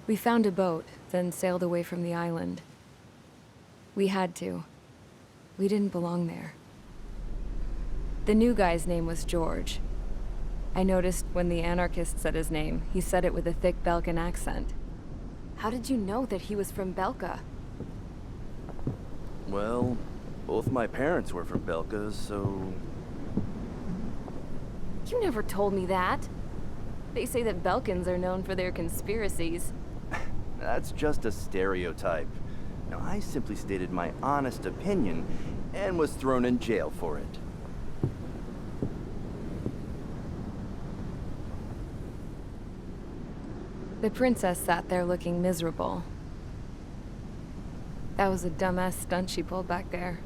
We found a boat, then sailed away from the island. We had to. We didn't belong there. The new guy's name was George. I noticed when the anarchist said his name, he said it with a thick Belkan accent. How did you know that he was from Belka? Well, both my parents were from Belka, so... You never told me that. They say that Belkans are known for their conspiracies. That's just a stereotype. Now, I simply stated my honest opinion and was thrown in jail for it. The princess sat there looking miserable. That was a dumbass stunt she pulled back there,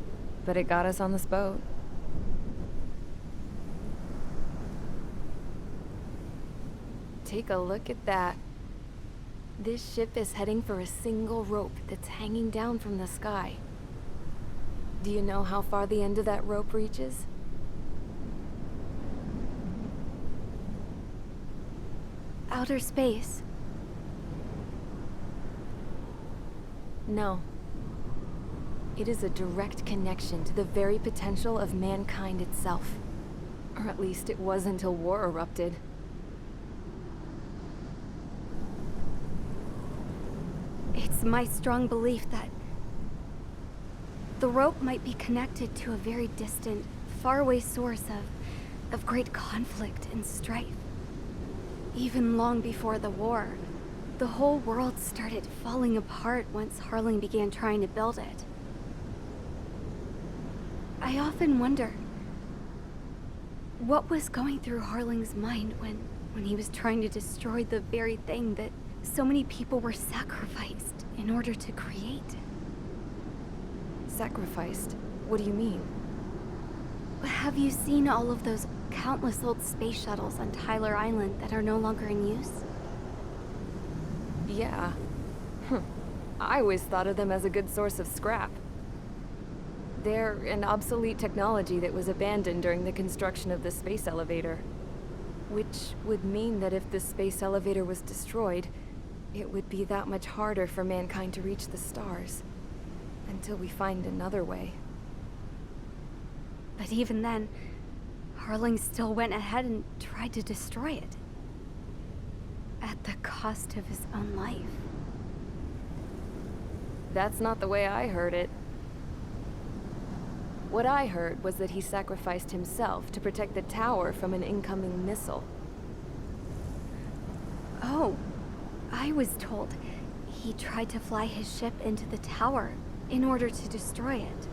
but it got us on this boat. Take a look at that. This ship is heading for a single rope that's hanging down from the sky. Do you know how far the end of that rope reaches? Outer space. No. It is a direct connection to the very potential of mankind itself. Or at least it was until war erupted. It's my strong belief that the rope might be connected to a very distant, faraway source of great conflict and strife. Even long before the war, the whole world started falling apart once Harling began trying to build it. I often wonder what was going through Harling's mind when he was trying to destroy the very thing that so many people were sacrificed in order to create. Sacrificed? What do you mean? Have you seen all of those countless old space shuttles on Tyler Island that are no longer in use? Yeah. I always thought of them as a good source of scrap. They're an obsolete technology that was abandoned during the construction of the space elevator. Which would mean that if the space elevator was destroyed, it would be that much harder for mankind to reach the stars. Until we find another way. But even then, Harling still went ahead and tried to destroy it. At the cost of his own life. That's not the way I heard it. What I heard was that he sacrificed himself to protect the tower from an incoming missile. Oh, I was told he tried to fly his ship into the tower in order to destroy it.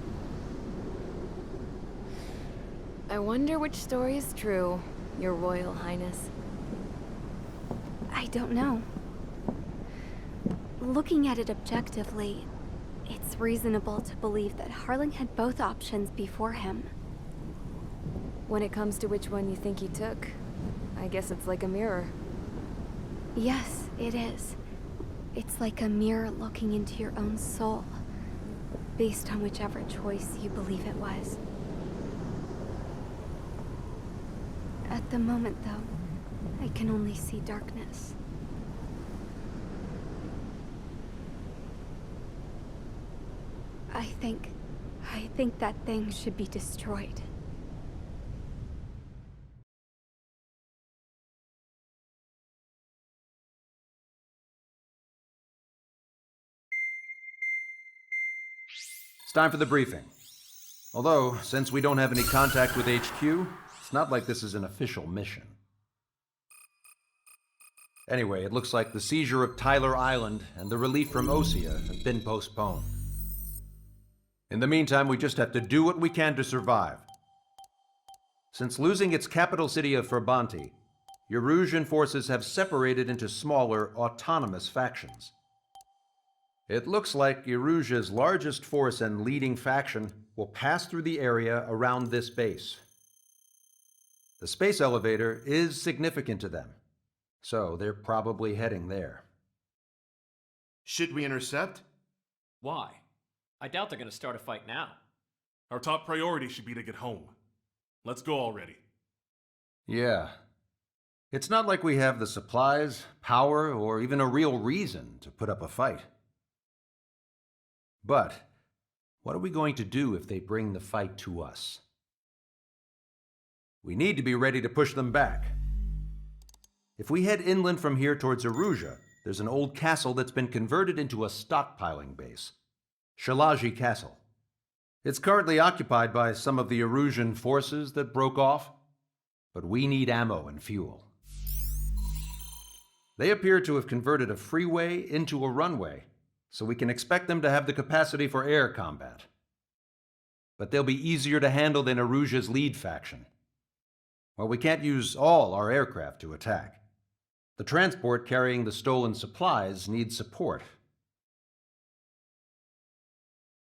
I wonder which story is true, Your Royal Highness. I don't know. Looking at it objectively, it's reasonable to believe that Harling had both options before him. When it comes to which one you think he took, I guess it's like a mirror. Yes, it is. It's like a mirror looking into your own soul, based on whichever choice you believe it was. At the moment, though, I can only see darkness. I think that thing should be destroyed. It's time for the briefing. Although, since we don't have any contact with HQ, it's not like this is an official mission. Anyway, it looks like the seizure of Tyler Island and the relief from Osea have been postponed. In the meantime, we just have to do what we can to survive. Since losing its capital city of Ferbanti, Erusian forces have separated into smaller, autonomous factions. It looks like Erusia's largest force and leading faction will pass through the area around this base. The space elevator is significant to them, so they're probably heading there. Should we intercept? Why? I doubt they're gonna start a fight now. Our top priority should be to get home. Let's go already. Yeah. It's not like we have the supplies, power, or even a real reason to put up a fight. But what are we going to do if they bring the fight to us? We need to be ready to push them back. If we head inland from here towards Aruja, there's an old castle that's been converted into a stockpiling base. Shalaji Castle. It's currently occupied by some of the Arujan forces that broke off, but we need ammo and fuel. They appear to have converted a freeway into a runway, so we can expect them to have the capacity for air combat. But they'll be easier to handle than Aruja's lead faction. Well, we can't use all our aircraft to attack. The transport carrying the stolen supplies needs support.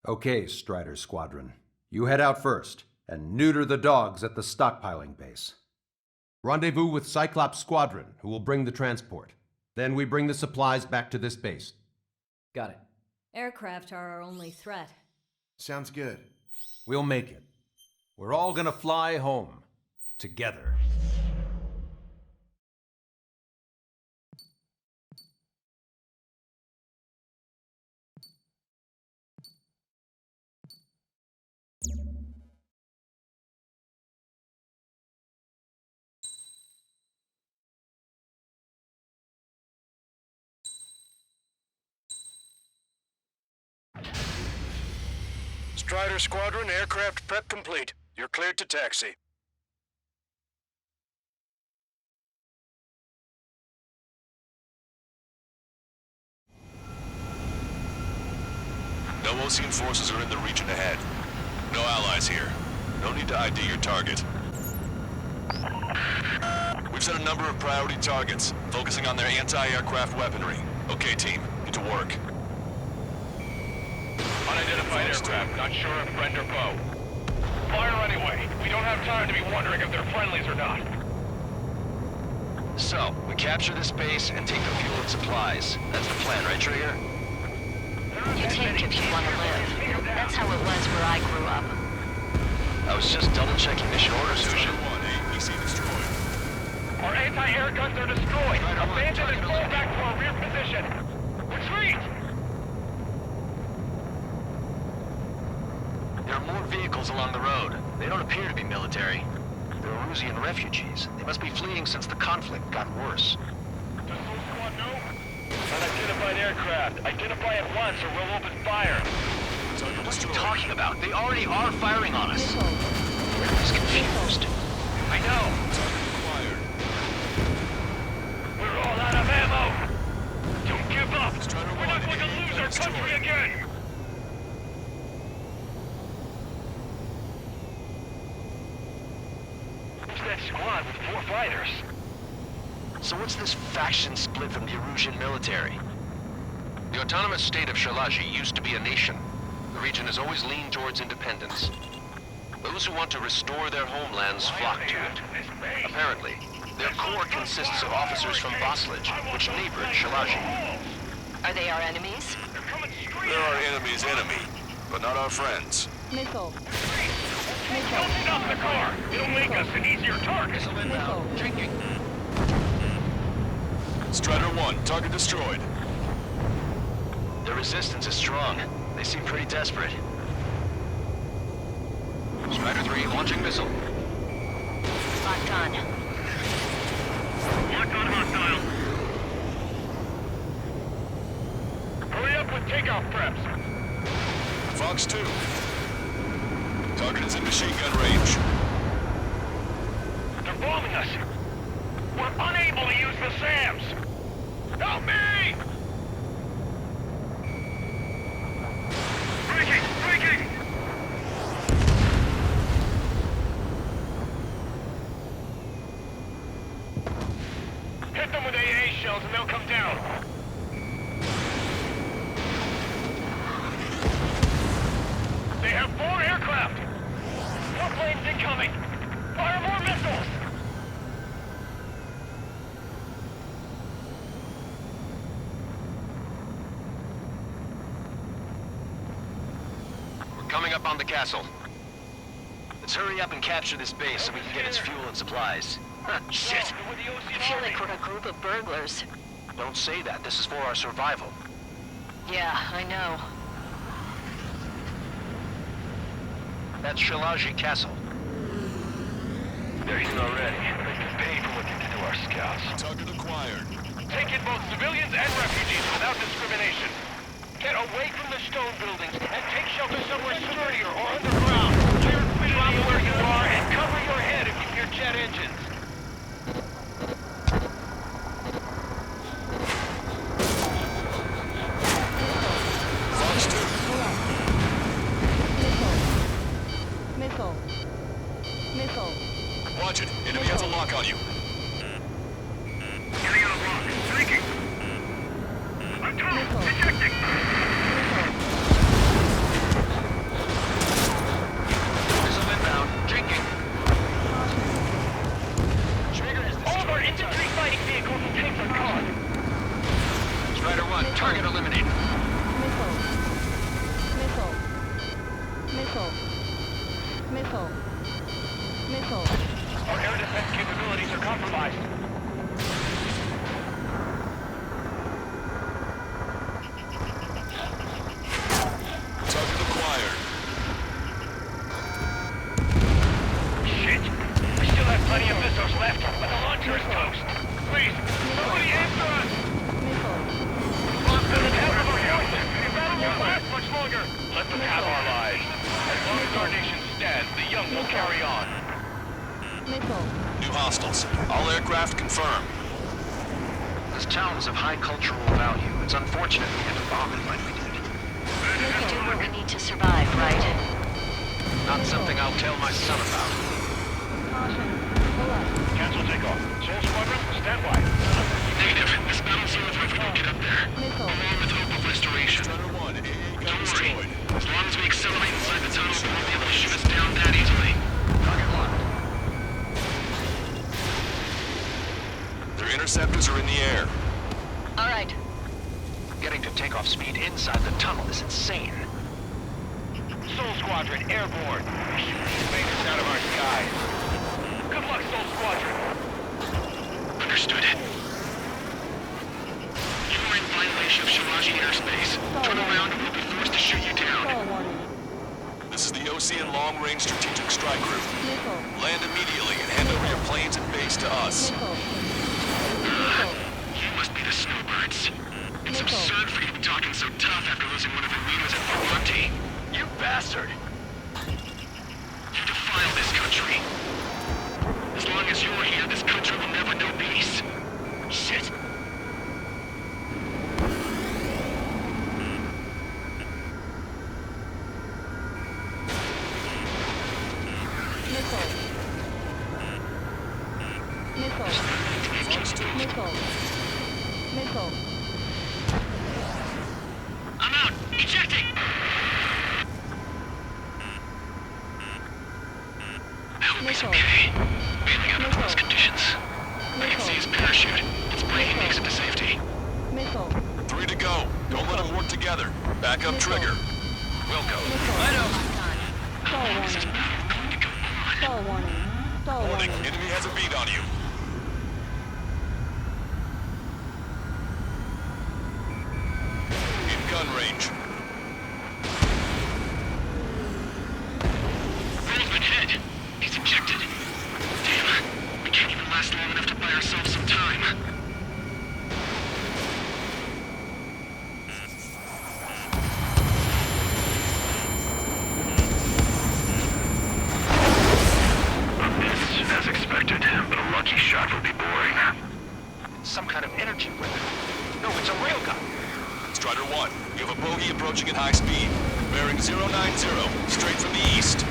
Okay, Strider Squadron. You head out first, and neuter the dogs at the stockpiling base. Rendezvous with Cyclops Squadron, who will bring the transport. Then we bring the supplies back to this base. Got it. Aircraft are our only threat. Sounds good. We'll make it. We're all gonna fly home. Together. Strider Squadron, aircraft prep complete. You're cleared to taxi. No Osean forces are in the region ahead. No allies here. No need to ID your target. We've set a number of priority targets, focusing on their anti-aircraft weaponry. Okay, team, get to work. Unidentified aircraft, not sure if friend or foe. Fire anyway. We don't have time to be wondering if they're friendlies or not. So, we capture this base and take the fuel and supplies. That's the plan, right, Trigger? You take if you want to live. That's how it was where I grew up. I was just double-checking mission orders, Hushin. Our anti-air guns are destroyed. Abandon and fall back to our rear position. Retreat! There are more vehicles along the road. They don't appear to be military. They're Arusian refugees. They must be fleeing since the conflict got worse. Does Soul Squad know? Unidentified aircraft. Identify at once or we'll open fire. What are you talking about? They already are firing on us. Everybody's confused. I know. We're all out of ammo. Don't give up. We're not going to lose our country again. Who's that squad with 4 fighters? So what's this faction split from the Arusian military? The autonomous state of Shalaji used to be a nation. The region has always leaned towards independence. Those who want to restore their homelands flock to it. Apparently, their core consists of officers from Vaslij, which neighbored Shalaji. Are they our enemies? They're our enemy's enemy, but not our friends. Missile. Don't stop the car. It'll make us an easier target. Missile. Strider 1, target destroyed. The resistance is strong. They seem pretty desperate. Strider 3, launching missile. Locked on. Locked on hostile. Hurry up with takeoff preps. Fox 2. Target is in machine gun range. They're bombing us. We're unable to use the SAMs. Help me! Breaking! Breaking! Hit them with AA shells and they'll come down. They have 4 aircraft! Warplanes incoming! Fire more missiles! We're coming up on the castle. Let's hurry up and capture this base so we can get its fuel and supplies. Shit! I feel like we're a group of burglars. Don't say that. This is for our survival. Yeah, I know. That's Shalaji Castle. They're here already. They've been paid for what they did to our scouts. Target acquired. Take in both civilians and refugees without discrimination. Get away from the stone buildings and take shelter somewhere sturdier or underground. Drop where you are and cover your head if you hear jet engines. Fox 2. Missile. Missile. Watch it. Enemy has a lock on you. Getting out of lock. Streaking. I'm tunnel. Detecting. Missile inbound. Drinking. Trigger is All of our infantry fighting vehicles and tanks are gone. Strider 1. Target eliminated. Missile. Missile. Missile. Missile. Missile. Our air defense capabilities are compromised. Target acquired. Shit! We still have plenty of missiles left, but the launcher is toast. Please, somebody answer us! Missile. Lost to the half of our forces. The battle won't last much longer. Let them have our lives. As long as our nation stands, the young will carry on. Missile. New hostiles. All aircraft confirmed. This town is of high cultural value. It's unfortunate we had to bomb it like we did. We do what we need to survive, right? Not something I'll tell my son about. Caution. Pull up. Cancel takeoff. Soul Squadron, stand by. Negative. This battlefield if we don't get up there. Missile. Along with hope of restoration. Strider 1. AA gun Don't worry. destroyed. As long as we accelerate inside the tunnel, they won't be able to shoot us down that easily. Target locked. Their interceptors are in the air. All right. Getting to takeoff speed inside the tunnel is insane. Soul Squadron, airborne. Shoot these things out of our skies. Good luck, Soul Squadron. Understood. You are in violation of Shalaji airspace. Turn around and we'll be forced to shoot you down. Stall warning. This is the Ocean Long-Range Strategic Strike Group. Missile. Land immediately and hand over your planes and base to us. Missile. Missile. You must be the snowbirds. It's Missile. absurd for you to be talking so tough after losing one of your leaders at Ferranti. You bastard! You defile this country. As long as you're here, this country will never know peace. Shit! Missile. Missile. Missile. Missile. I'm out! Ejecting! I hope he's Missile. okay. Bailing out of Missile. those conditions. I can see his parachute. Its braking makes it to safety. Missile. 3 to go. Don't let them work together. Back up trigger. Wilco. Stall warning. Stall warning. Stall Warning. warning. Enemy has a beat on you. In gun range. Roll's been hit. He's ejected. Damn. We can't even last long enough to buy ourselves some time. It's as expected, but a lucky shot would be boring. Some kind of energy weapon. No, it's a railgun. Strider 1, you have a bogey approaching at high speed. Bearing 090, straight from the east.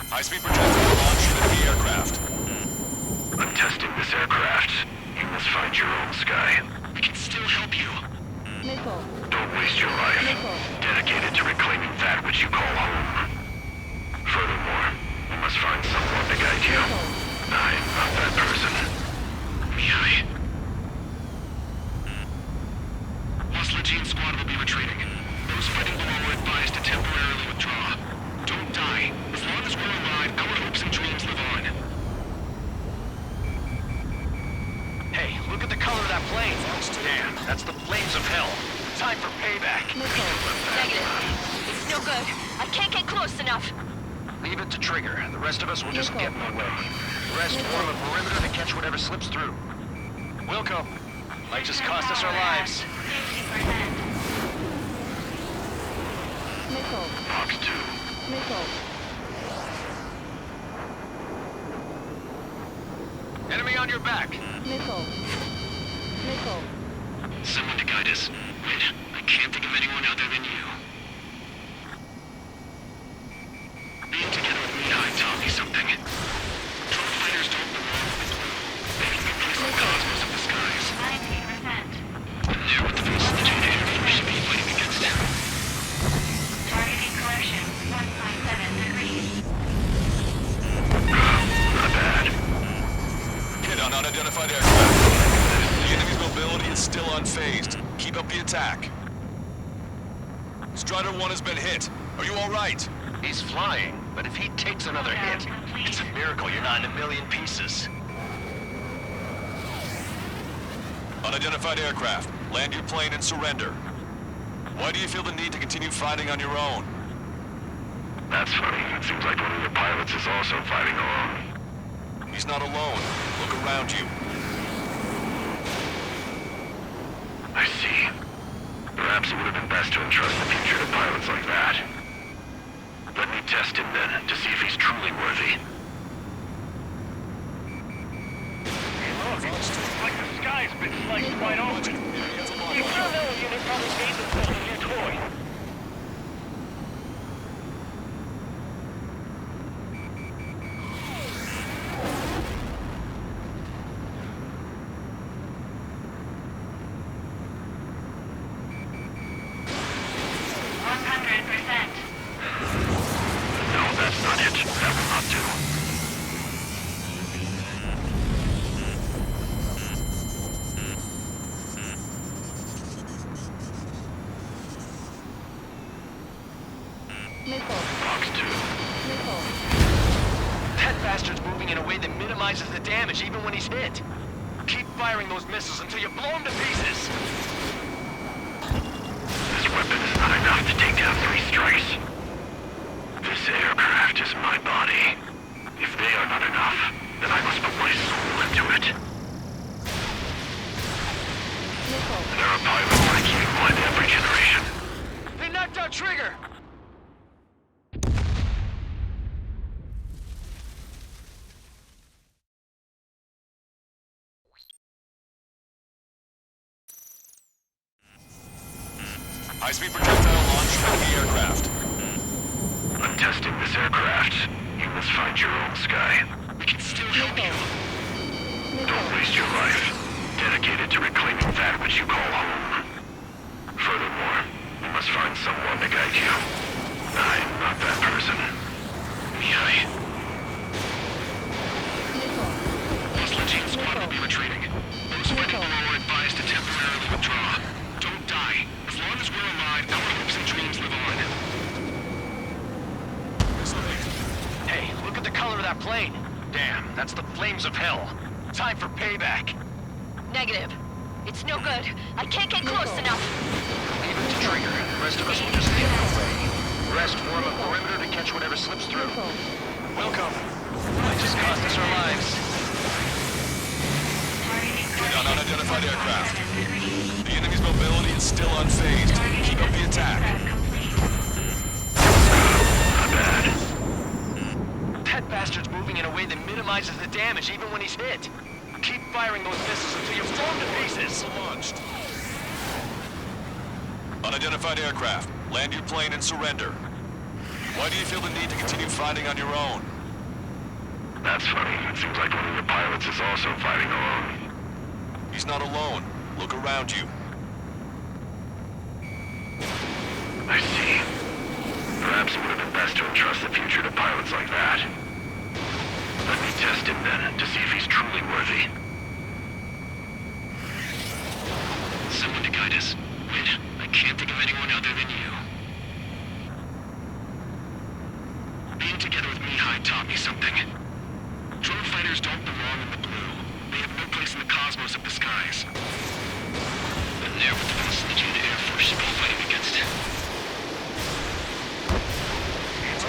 High-speed projectile launch into the aircraft. I'm testing this aircraft. You must find your own sky. We can still help you. Missile. Don't waste your life. Missile. Dedicated to reclaiming that which you call home. Furthermore, you must find someone to guide that plane. Damn, that's the flames of hell. Time for payback. Negative. It's no good. I can't get close enough. Leave it to Trigger. The rest of us will just get in the way. Rest form a perimeter to catch whatever slips through. Wilco, might just cost us our lives. Box 2. Enemy on your back. Someone to guide us. Wait, I can't think of anyone other than you. Being together with me, I taught me something. Drone fighters don't belong with the blue. They can replace the cosmos of the skies. 90%. I'm there with the facilitator. We should be fighting against him. Targeting correction. 1.7 degrees. Not bad. Hit on unidentified aircraft. The enemy's mobility is still unfazed. Keep up the attack. Strider 1 has been hit. Are you all right? He's flying, but if he takes another hit, it's a miracle you're not in a million pieces. Unidentified aircraft. Land your plane and surrender. Why do you feel the need to continue fighting on your own? That's funny. It seems like one of your pilots is also fighting alone. He's not alone. Look around you. I see. Perhaps it would have been best to entrust the future to pilots like that. Let me test him then, to see if he's truly worthy. Hey look, it's like the sky's been sliced wide open. The experimental unit probably made themselves a new toy. Box 2. That bastard's moving in a way that minimizes the damage even when he's hit. Keep firing those missiles until you blow him to pieces. This weapon is not enough to take down 3 strikes. This aircraft is my body. If they are not enough, then I must put my soul into it. There are pilots like you in every generation. They knocked out Trigger! High-speed projectile launch from the aircraft. I'm testing this aircraft. You must find your own sky. We can still help you. Don't waste your life. Dedicated to reclaiming that which you call home. Furthermore, you must find someone to guide you. I'm not that person. Mihai. Muslim squad will be retreating. Those fighting below are advised to temporarily withdraw. Don't die. As long as we're alive, our hopes and dreams live on. Hey, look at the color of that plane. Damn, that's the flames of hell. Time for payback. Negative. It's no good. I can't get close enough. Leave it to Trigger. The rest of us will just get in the way. Rest form a perimeter to catch whatever slips through. Welcome. Might just cost us our lives. Hit on unidentified aircraft. The enemy's mobility is still unfazed. Keep up the attack. Not bad. That bastard's moving in a way that minimizes the damage even when he's hit. Keep firing those missiles until you blow him to pieces. Launched. Unidentified aircraft. Land your plane and surrender. Why do you feel the need to continue fighting on your own? That's funny. It seems like one of your pilots is also fighting alone. He's not alone. Look around you. I see. Perhaps it would have been best to entrust the future to pilots like that. Let me test him then, to see if he's truly worthy. Someone to guide us. Wait, I can't think of anyone other than you. Being together with Mihai taught me something. Drone fighters don't belong in the blue. They have no place in the cosmos of the skies. there with the Palestinian Air Force should be fighting against. It's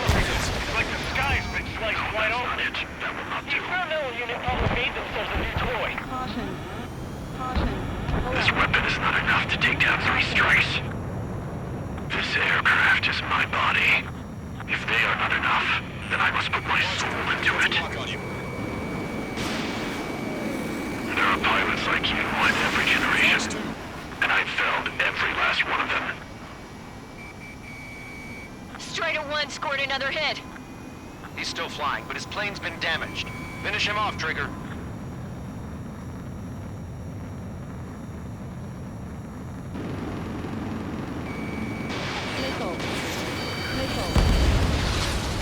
like the sky's been sliced wide open. That will not do. The experimental unit probably made themselves a new toy. Caution. Caution. This weapon is not enough to take down 3 strikes. This aircraft is my body. If they are not enough, then I must put my soul into it. There are pilots like you in every generation, and I've failed every last one of them. Strider 1 scored another hit. He's still flying, but his plane's been damaged. Finish him off, Trigger. Missile. Missile.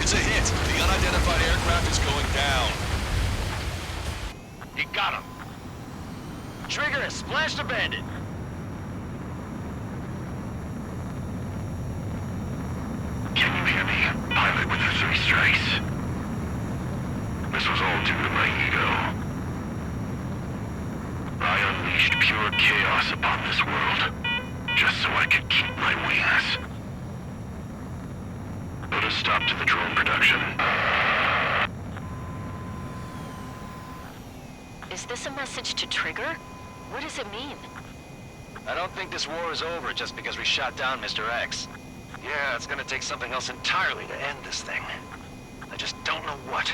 It's a hit. The unidentified aircraft is going down. You got him. Trigger has splashed a bandit. Can you hear me, pilot with the 3 strikes? This was all due to my ego. I unleashed pure chaos upon this world, just so I could keep my wings. Put a stop to the drone production. Is this a message to Trigger? What does it mean? I don't think this war is over just because we shot down Mr. X. Yeah, it's gonna take something else entirely to end this thing. I just don't know what.